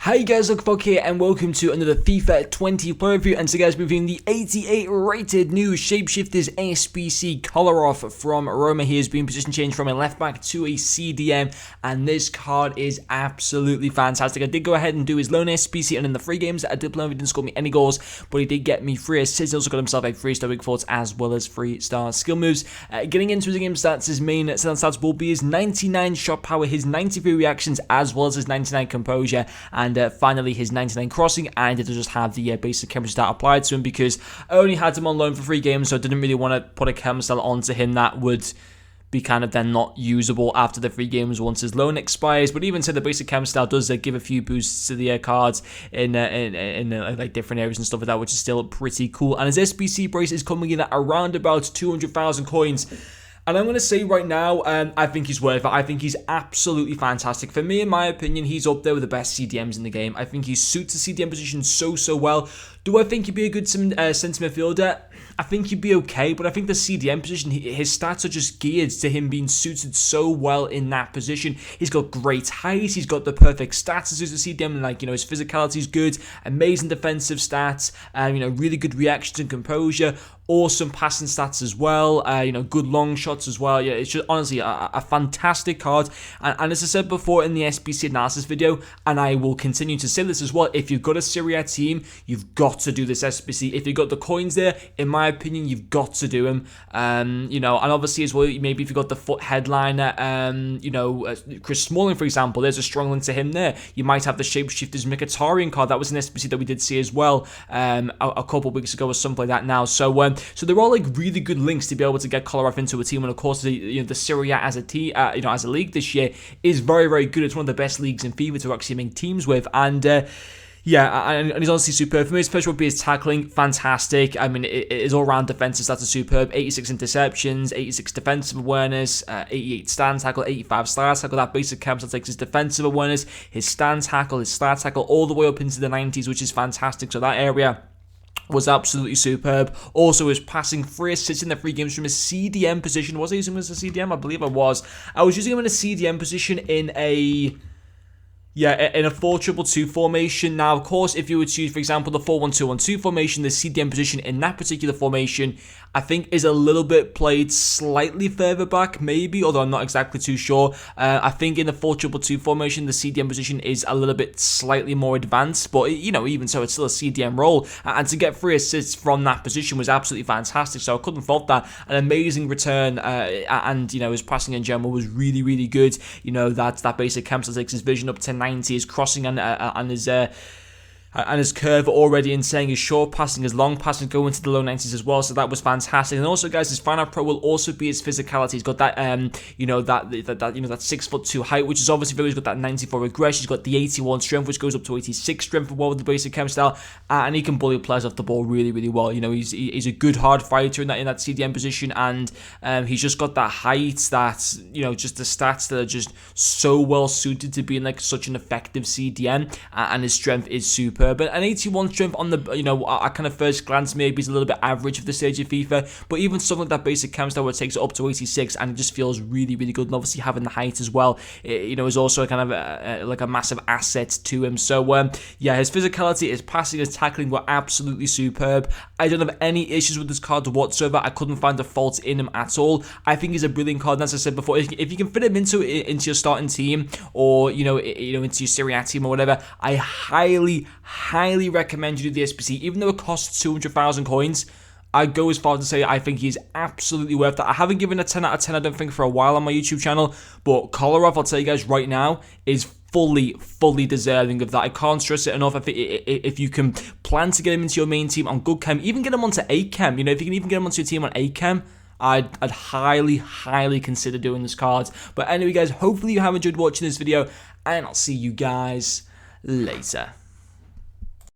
Hi guys, Luckfog here and welcome to another FIFA 20 player review, and today guys we're reviewing the 88 rated new Shapeshifters SBC Kolarov from Roma. He has been position changed from a left back to a CDM, and this card is absolutely fantastic. I did go ahead and do his loan SBC, and in the free games that I did play, he didn't score me any goals, but he did get me 3 assists. He also got himself a 3-star big forwards as well as 3-star skill moves. Getting into his game stats, his main stats will be his 99 shot power, his 93 reactions, as well as his 99 composure, and finally his 99 crossing, and it'll just have the basic chemistry stat applied to him because I only had him on loan for 3 games, so I didn't really want to put a chem stat onto him that would be kind of then not usable after the 3 games once his loan expires. But even so, the basic chem style does give a few boosts to the cards in like different areas and stuff like that, which is still pretty cool. And his SBC brace is coming in at around about 200,000 coins. And I'm going to say right now, I think he's worth it. I think he's absolutely fantastic. For me, in my opinion, he's up there with the best CDMs in the game. I think he suits the CDM position so well. Do I think he'd be a good centre midfielder? I think he'd be okay, but I think the CDM position, his stats are just geared to him being suited so well in that position. He's got great height, he's got the perfect stats as a CDM, like, his physicality is good, amazing defensive stats, really good reactions and composure, awesome passing stats as well, good long shots as well. Yeah, it's just honestly a fantastic card. And as I said before in the SBC analysis video, and I will continue to say this as well, if you've got a Serie A team, you've got to do this SBC. If you've got the coins there, in my opinion, you've got to do him. And obviously as well, maybe if you've got the foot headliner, Chris Smalling, for example, there's a strong link to him there. You might have the Shapeshifters Mkhitaryan card. That was an SBC that we did see as well a couple of weeks ago or something like that now. So they're all like really good links to be able to get Kolarov into a team. And of course, the Serie A as a team, as a league this year is very good. It's one of the best leagues in FIFA to actually make teams with, and and he's honestly superb. For me, his first would be his tackling, fantastic. I mean, his all-round defensive stats are superb. 86 interceptions, 86 defensive awareness, 88 stand tackle, 85 star tackle. That basic chem takes his defensive awareness, his stand tackle, his star tackle, all the way up into the 90s, which is fantastic. So that area was absolutely superb. Also, his passing, 3 assists in the 3 games from his CDM position. Was I using him as a CDM? I believe I was. I was using him in a CDM position in a 4-2-2 formation. Now, of course, if you were to use, for example, the 4-1-2-1-2 formation, the CDM position in that particular formation, I think is a little bit played slightly further back, maybe, although I'm not exactly too sure. I think in the 4-2-2 formation, the CDM position is a little bit slightly more advanced, but, even so, it's still a CDM role, and to get 3 assists from that position was absolutely fantastic, so I couldn't fault that. An amazing return, and, his passing in general was really good. That basic chem takes his vision up to 90, his crossing and his curve already insane, his short passing, his long passing go into the low 90s as well, so that was fantastic. And also, guys, his final pro will also be his physicality. He's got that that 6'2" height, which is obviously very. He's got that 94 aggression. He's got the 81 strength, which goes up to 86 strength as well with the basic chem style, and he can bully players off the ball really well. He's a good hard fighter in that CDM position, and he's just got that height, that just the stats that are just so well suited to being like such an effective CDM, and his strength is super. But an 81 strength on the, at kind of first glance maybe is a little bit average for the stage of FIFA, but even something like that basic chem style where it takes it up to 86 and it just feels really good, and obviously having the height as well, is also kind of like a massive asset to him. So his physicality, his passing, his tackling were absolutely superb. I don't have any issues with this card whatsoever. I couldn't find a fault in him at all. I think he's a brilliant card, and as I said before, if you can fit him into your starting team, or into your Serie A team or whatever, I highly recommend you do the SBC. Even though it costs 200,000 coins, I'd go as far to say I think he's absolutely worth it. I haven't given a 10 out of 10, I don't think, for a while on my YouTube channel, but Kolarov, I'll tell you guys right now, is fully deserving of that. I can't stress it enough. If you can plan to get him into your main team on good chem, even get him onto 8 chem, if you can even get him onto your team on 8 chem, I'd highly consider doing this card. But anyway, guys, hopefully you have enjoyed watching this video, and I'll see you guys later.